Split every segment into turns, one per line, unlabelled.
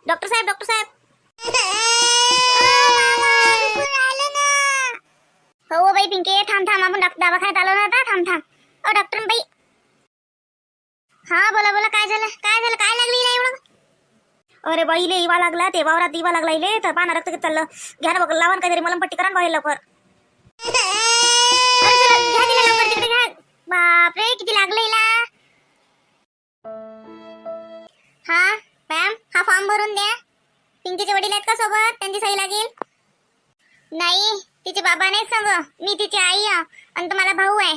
Doctor साहेब doctor साहेब. हो बाई पिंके थांब थांब आपण दवाखान्यात आलो ना आता. थांब थांब. डॉक्टर बाई. हा बोला बोला काय झालं काय लागली हिला एवढं. अरे बाई इले इवा लागला ते वावरात इवा लागला इले तर पाना रक्त चाललं. घ्या ना बघ लावण काहीतरी मलमपट्टी करा बाहेर लवकर. अरे चला घ्या तिला लवकर तिकडे घ्या. बापरे किती लागलं हिला. हा मॅम हा फॉर्म भरून द्या. पिंकीचे वडील आहेत का सोबत त्यांची सही लागेल. नाही तिचे बाबा नाही सांग मी तिची आई आहे आणि तुम्हाला भाऊ आहे.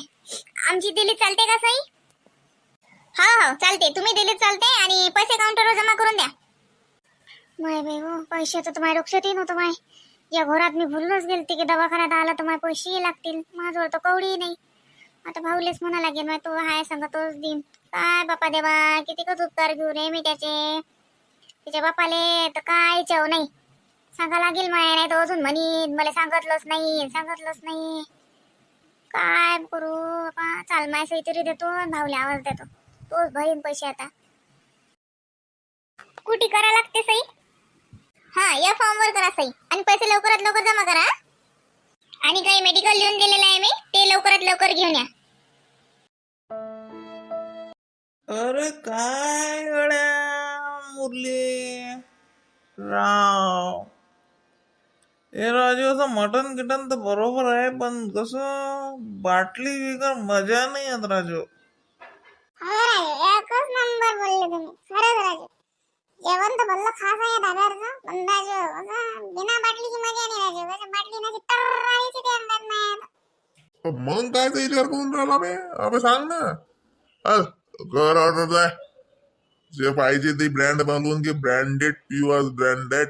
आमची दिली चालते का सही. हो हो चालते तुम्ही दिली चालते आणि पैसे काउंटरवर जमा करून द्या. माय बाई हो पैशाचं तर माझ्या लक्षातही नव्हतं. माय या घरात मी भूलूनच गेलते की दवाखान्यात आला तर माझे पैसेही लागतील. माझ्याजवळ तर कवडीही नाही. आता भाऊलेच म्हणा लागेल मग तो हाय सांगा तोच देईन. काय बापा देवा किती कच उपकार घेऊ रे मी त्याचे. तिच्या बापाले तर काय चव नाही सांगा लागेल. माय नाही तर अजून म्हणीन मला सांगितलंच नाही. काय करू बापा. चाल माय सही तरी देतो भाऊले आवाज देतो तोच भरीन पैसे. आता कुठे करा लागते सही. हा या फॉर्म वर करा सही आणि पैसे लवकरात लवकर जमा करा. आणि काही मेडिकल लिहून दिलेलं आहे मी ते लवकरात लवकर घेऊन या.
अरे काय गड्या मुरली राव. हे राजू असं मटन गिटन तर बरोबर आहे पण कसं बाटली बिगर मजा नाही येत राजू.
एकच नंबर बोलले तुम्ही खरंच राजू. जेवण तर भल्लं खास आहे दादाचं पण राजू बिना बाटलीची मजा नाही. राजू बाटली नाही तर ते अंदाज नाही.
मग काय ते विचार करून राहिला बे. अबे सांग ना. कर ऑर्डर जाय जे पाहिजे ते ब्रँड बांधून घे. ब्रँडेड पिवाज ब्रँडेड.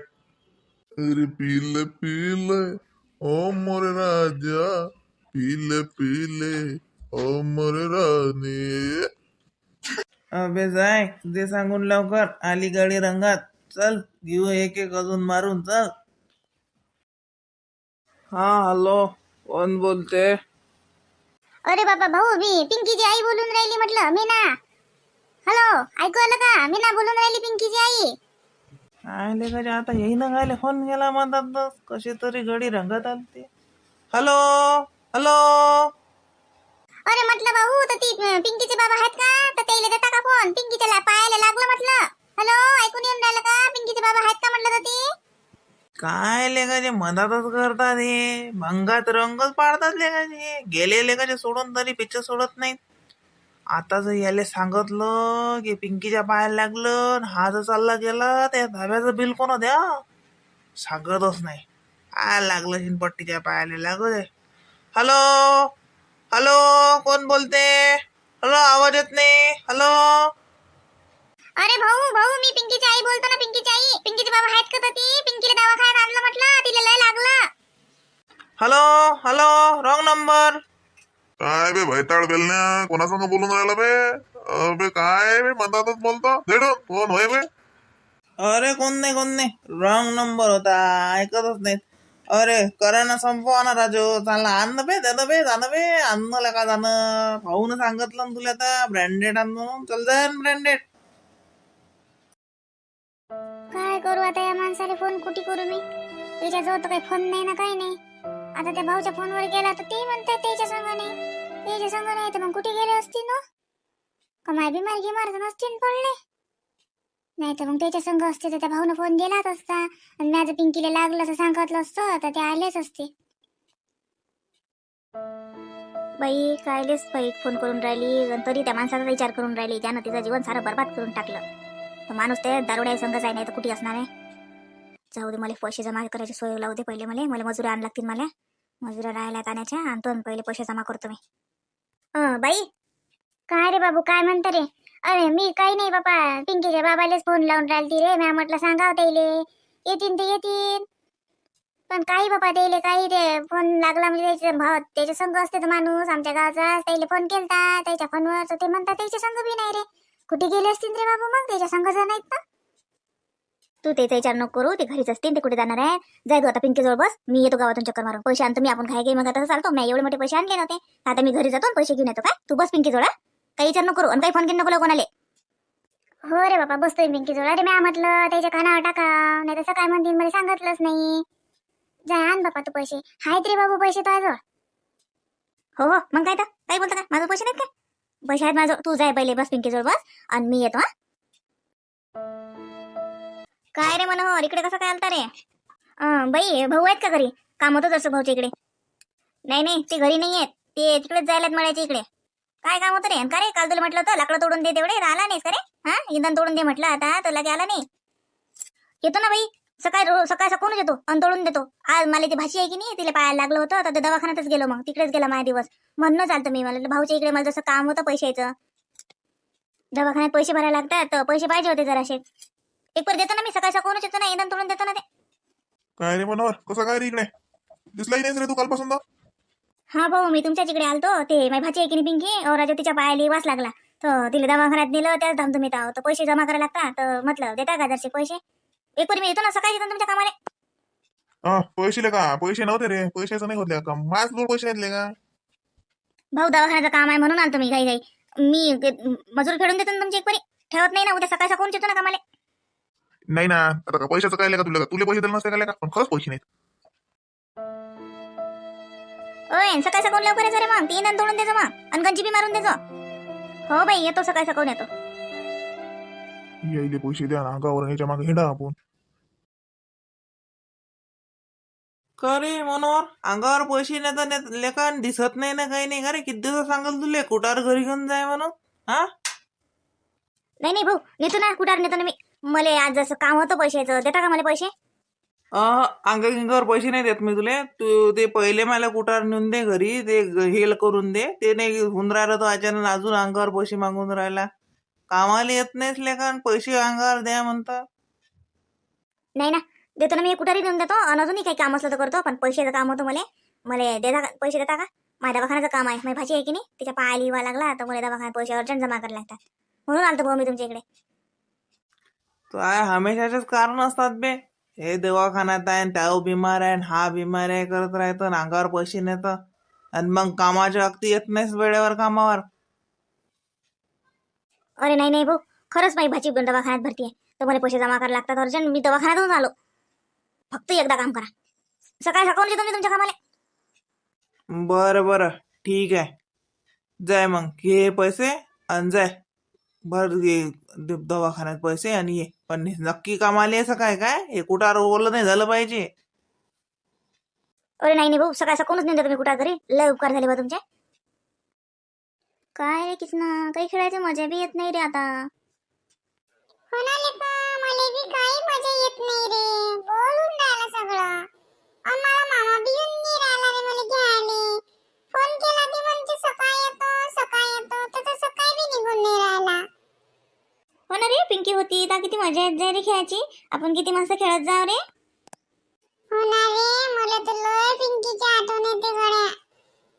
अरे पिले ओ मोरे राजा पिले ओ मोरे राणी.
अबे जाय ते सांगून लवकर. आली गाडी रंगात. चल घेऊ एक एक अजून मारून चल. हा हॅलो कोण बोलते.
अरे बाबा भाऊ मी पिंकीची आई बोलून राहिली म्हटलं. मीना. हॅलो ऐकू आलं का. मीना बोलून राहिली पिंकीची आई.
आले का आता येई ना गायले फोन गेला म्हणतात कशी तरी गडी रंगात आलते. Hello hello.
अरे म्हटलं भाऊ तर ती पिंकीचे बाबा आहेत का तर त्याला देता का फोन. पिंकीच्या पायाला लागलं म्हटलं. हॅलो ऐकून येऊन राहिलं का. पिंकीचे बाबा आहेत का म्हटलं तर ती.
काय लेखाचे मधातच करतात हे. भंगात रंगच पाडतात लेखाचे. गेले लेखाचे सोडून तरी पिक्चर सोडत नाहीत. आता जर याले सांगितलं की पिंकीच्या पायाला लागलं हा जर चालला गेला त्या धाब्याचं बिल कोण द्या. सांगतच नाही. काय लागलं शिनपट्टीच्या पायाला लागू दे. हॅलो हॅलो कोण बोलते. हॅलो आवाज येत नाही. हॅलो.
अरे भाऊ मी पिंकीची आई बोलतो ना. पिंकीची आई पिंकीचे बाबा आहेत का तर ती. पिंकीला दवाखान्यात आणलं म्हटलं तिला लय लागलं.
Hello hello wrong number.
काय बे भैताळ बेलण्या कोणासंग बोलून राहिला बे. अबे काय बे मधातच बोलतो. देडो कोण होय बे.
अरे कोण नाही रॉंग नंबर होता. ऐकतच नाहीत. अरे करा ना संपवा ना राजू. चालला अन्न बे जाणं बे अन्न का जाणं. भाऊन सांगितलं ना तुला आता ब्रँडेड आणून चल जा ब्रँडेड.
काय करू आता या माणसाला फोन कुठे करू मी. त्याच्याजवळ तर काही फोन नाही ना काही नाही. आता त्या भाऊच्या फोनवर गेला तर ते म्हणतात त्याच्या संग नाही तर मग कुठे गेले असतील ना. कमाय बिमार गिमार नसतील पडले. नाही तर मग त्याच्या संग असते तर त्या भाऊनं फोन दिलाच असता आणि माझं पिंकीला लागलं असं सांगितलं असतं तर ते आलेच असते. बाई कायलेच बाई फोन करून राहिली आणि तरी त्या माणसाचा विचार करून राहिली त्यानं तिचं जीवन सारं बरबाद करून टाकलं. तर माणूस ते दारुड्या संघ जाय नाही तर कुठे असणार आहे. जाऊ दे मला पैसे जमा करायची सोय लावू दे पहिले. मला मजुऱ्या आण लागतील. मला मजुऱ्या राहायला आणायच्या आणतो आणि पहिले पैसे जमा करतो मी. बाई काय रे बाबू काय म्हणता रे. अरे मी काही नाही बापा पिंकीच्या बाबालेच फोन लावून राहिली रे. मी म्हटलं सांगाव त्याले येतील पण काही बापा त्याले काही ते फोन लागला म्हणजे त्याचे भाव त्याच्या संघ असते तर माणूस आमच्या गावचा त्याला फोन केलता त्याच्या फोनवर ते म्हणतात त्याच्या संघ बी नाही रे. कुठे गेले असतील रे बाबू मग त्याच्या संघ जण नाहीत ना. तू त्याचा विचार नको करू. ते घरीच असतील ते कुठे जाणार आहे. जाय तू आता पिंकीजवळ बस. मी येतो गावातून चक्कर मारून. पैसे आणतो मी. आपण काय काही मग तसं चालतो. मी एवढे मोठे पैसे आणले नव्हते. आता मी घरी जातो पैसे घेऊन येतो. काय तू बस पिंकीजवळ काही विचार नको करू आणि काही फोन घेऊन नको कोणाले. हो रे बाबा बसतोय पिंकी जोड. अरे म्या म्हटलं त्याच्या कानावर टाका, नाही तर काय म्हणतील मला सांगितलंच नाही. जाय आण बापा तू पैसे. आहेत रे बाबू पैसे तुझ्याजवळ? हो हो मग काय तर काही बोलतो का, माझं पैसे नाहीत काय? पैसे आहेत माझं. तू जाय पहिले बस पिंकी जोड बस आणि मी येतो. हा काय रे मनोहर इकडे कसं काय आलता रे? बाई भाऊ आहेत का घरी? काम होतं जसं भाऊच्या इकडे. नाही नाही ते घरी नाही आहेत, ते तिकडेच जायला मळ्याच्या इकडे. काय काम होतं रे? का रे काल तुला म्हटलं होतं लाकडं तोडून दे तेवढे, आला नाहीस का रे? हा इंधन तोडून दे म्हटलं आता तर लगे आला नाही. येतो ना बाई, सकाळ सकाळूनच येतो आणि तोडून देतो. आज मला ती भाषी आहे की नाही, तिला पायाला लागलं होतं तर ते दवाखान्यातच गेलो, मग तिकडेच गेला माझा दिवस. म्हणून चालतं मी मला भाऊच्या इकडे. मला जसं काम होतं पैशाचं, दवाखान्यात पैसे भरायला लागतात तर पैसे पाहिजे होते जराशे. एक पर देतो ना मी, सकाळ सकाळूनच येतो ना, इंधन तोडून देतो ना ते.
काय रे मनोहर, कसं काय रे इकडे? दिसलाही नाही रे तू कालपासून तर.
हा भाऊ मी तुमच्याच इकडे आलतो. ते माझी भाची आहे की नाही पिंकी, राजा तिच्या पायाला वास लागला तर तिला दवाखान्यात नेलं. त्याच धाम तुम्ही तर पैसे जमा करायला लागतात तर म्हटलं देता का जरसे पैसे. एक परी मी येतो ना सकाळी येतो तुमच्या कामाला.
पैसे का? पैसे नव्हते रे, पैशाचं नाही होते का? माझ लोड पैसे घेतले का?
भाऊ दवाखान्याचं काम आहे म्हणून आलतो मी घाई घाई. मी मजूर फेडून देतो ना तुमची एक परी. ठेवत नाही ना, उद्या सकाळ सकाळून येतो ना कामाला.
नाही ना, आता का पैशाचं काय का तुला? तुला पैसे दिले नसते का? पण खरंच पैसे नाहीत.
ओय सकाळ सकाळून लवकर येतो रे, मग तीन आणि तोडून देतो मग आणि गंजी बी मारून देतो. हो बाई येतो सकाळ सकाळून येतो.
यायले पैसे द्या ना, गावावर याच्या मागे हिंडा आपण.
का रे मनोहर अंगावर पैसे नेता लेखन दिसत नाही ना, काही नाही का रे? किती दिवस सांगल तुले कुठार घरी घेऊन जाय म्हणून. हा
नाही नाही भाऊ नेतो ना, कुठार नेतो ना मी. मला आज जसं काम होतं पैशाचं, देता का मला पैसे?
अंगावर पैसे नाही देत मी तुले. तू ते पहिले मला कुठार नेऊन दे घरी, ते हेल करून दे. ते नाही होऊन राहिलं तो अचानक अजून अंगावर पैसे मागून राहिला. कामाला येत नाहीस लेखन, पैसे अंगावर द्या म्हणता.
नाही ना देतो ना मी, कुठारी देऊन देतो. आणि अजूनही काही काम असलं तर करतो, पण पैशाचं काम होतं मला. मला देता का पैसे? देता का? माझ्या दवाखान्याचं काम आहे. माझी भाजी आहे की नाही, तिच्या पायाला इवा लागला तर मला दवाखान्यात पैसे अर्जंट जमा करायला लागतात. म्हणून आलतो भाऊ मी तुमच्या इकडे.
काय हमेशाचेच कारण असतात बे. हे दवाखान्यात आहे, त्या बिमार आहे, हा बिमार आहे करत राहतं, अंगावर पैसे नेतं आणि मग कामाच्या वक्ती येत नाहीस वेळेवर कामावर.
अरे नाही नाही भाऊ, खरंच माझी भाजी दवाखान्यात भरती आहे तर मला पैसे जमा करायला लागतात अर्जंट. मी दवाखान्यातून आलो. फक्त एकदा काम करा, सकाळ सकाळून येतो मी तुमच्या कामाला.
बरं ठीक आहे. जाय मग घे पैसे आणि जाय भर घे दवाखान्यात पैसे आणि ये. पण नक्की कामाला यायचं काय हे कुठार ओरलं नाही झालं पाहिजे.
अरे नाही नाही भाऊ, सकाळ सकाळूनच नेऊन देतो मी कुठं घरी. लय उपकार झाले बा तुमचे. काय रे किसना, काही खेळायची मजा बी येत नाही रे आता.
म्हणाले का मला बी काही मजा येत नाही रे, बोलून राहिला सगळं. आम्हाला मामा बी येऊन नाही राहिला रे मला घ्यायले. फोन केला ती म्हणते सकाळ येतो तर सकाळ बी निघून नाही राहिला.
हो ना रे, पिंकी होती तर किती मजा येत जाय रे खेळायची. आपण किती मस्त खेळत जाऊ रे.
हो ना रे, मला तर लय पिंकीची आठवण येते गड्या.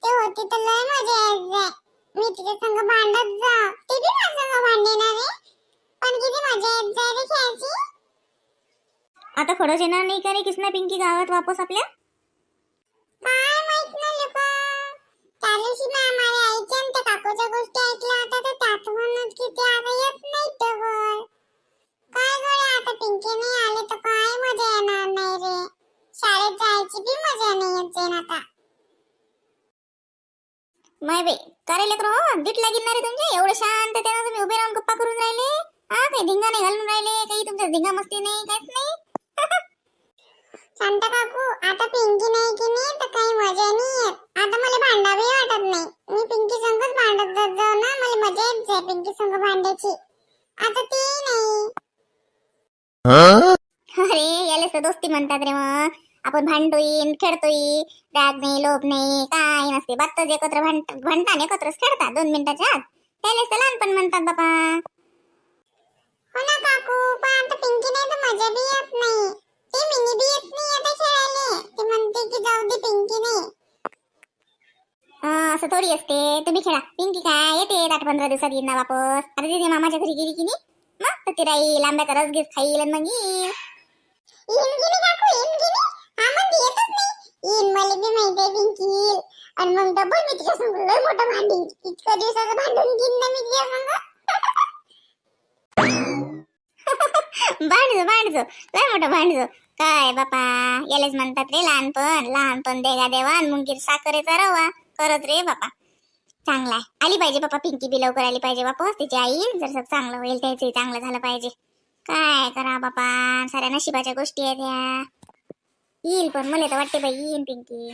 ते होती तर लय मजा येत जाय. मी तिच्या संग भांडत जा, ती बी माझ्या संग भांडे ना रे. पण किती मजा येत जाय रे खेळायची.
आता खरंच येणार नाही का रे किसना पिंकी गावात वापस आपल्या?
काय माहित ना लोका. त्या दिवशी ना आम्हाला आईच्या आणि त्या काकूच्या गोष्टी ऐकल्या होत्या तर त्यात म्हणत की ते आता येत नाही तर काय गड्या, आता पिंकी नाही आले तर काय मजा येणार नाही रे. शाळेत जायची बी मजा नाही येत जाईन आता.
माय बाई काय लेकर हो, गीट लागील ना रे तुमचे. एवढं शांततेनं तुम्ही उभे राहून गप्पा करून राहिले. हा काही धिंगा नाही घालून राहिले, काही तुमच्या धिंगा मस्ती नाही, काहीच नाही.
शांत काकू, आता पिंकी नाही की नाही तर काही मजा नाही येत. आता मला भांडावी वाटत नाही. मी पिंकी संगच भांडत जात जाऊ ना, मला मजा येत जाय पिंकी संग भांडायची. आता ती नाही.
अरे यालेच तर दोस्ती म्हणतात रे. मग आपण भांडतोय खेळतोय, राग नाही लोभ नाही काय नसते. बातच एकत्र भांडताना एकत्रच खेळतात 2 मिनिटाच्या आत. त्यालेच तर लहानपण म्हणतात बापा.
हो ना काकू, पण आता पिंकी नाही तर मजा बी येत नाही. ते मिनी बी येत नाही आता खेळायला. ते म्हणते की जाऊ दे पिंकी नाही.
असं थोडी असते. तुम्ही खेळा, पिंकी काय येते 8-15 दिवसात येईल ना वापस. आता तिथे मामाच्या घरी गेली की नाही मग तर ती राहील, आंब्याचा रस घेत खाईल आणि मग येईल.
येईन की नाही काकू, येईन की नाही? हा म्हणजे येतच नाही. येईन, मला बी माहिती आहे पिंकी येईल. आणि मग डबल मी तिच्या संग लय मोठं भांडीन. इतक्या दिवसाचं भांडून घेईन ना मी तिच्या संग.
भांडजो लय मोठं भांडजो. काय बापा, यालेच म्हणतात रे लहानपण देगा देवा आणि मुंगीर साखरेचा रवा. खरंच रे बापा, चांगला आहे. आली पाहिजे बापा पिंकी बी, लवकर आली पाहिजे बापा. तिची आई जर सब चांगलं होईल, त्याचंही चांगलं झालं पाहिजे. काय करा बापा, साऱ्या नशिबाच्या गोष्टी आहेत ह्या. येईल पण मला तर वाटते बाई येईन पिंकी.